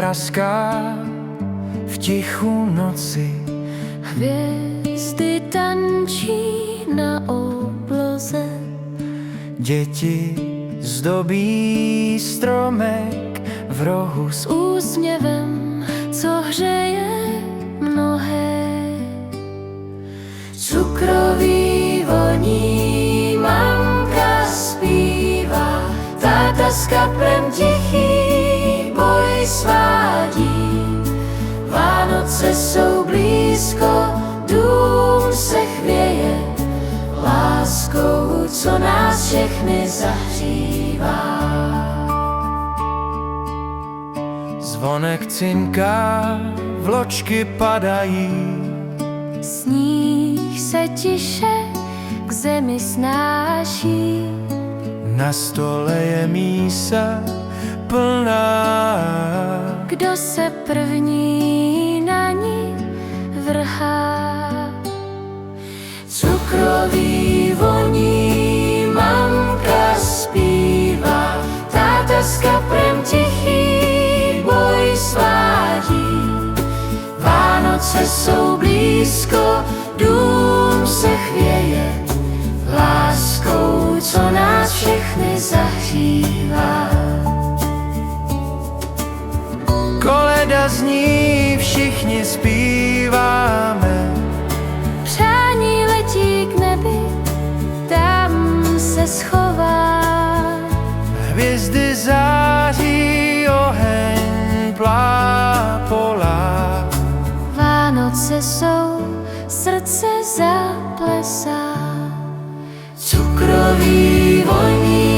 praská v tichu noci. Hvězdy tančí na obloze, Děti zdobí stromek v rohu s úsměvem, co hřeje mnohé. Cukrový voní mamka zpívá, táta s kaprem tichý boj svádí. Vánoce jsou blízko, dům se chvěje láskou, co nás všechny zahřívá. Zvonek cinká, vločky padají, Sníh se tiše k zemi snáší, na stole je mísa plná. kdo se první na ní vrhá. Cukrový voní mamka zpívá, táta s kaprem tichý boj svádí. Vánoce jsou blízko, dům se chvěje láskou, co nás všechny zahřívá. Koleda zní, všichni zpíváme, Přání letí k nebi, tam se schová. hvězdy září, oheň plápolá. Vánoce jsou, srdce zaplesá. Cukrový voní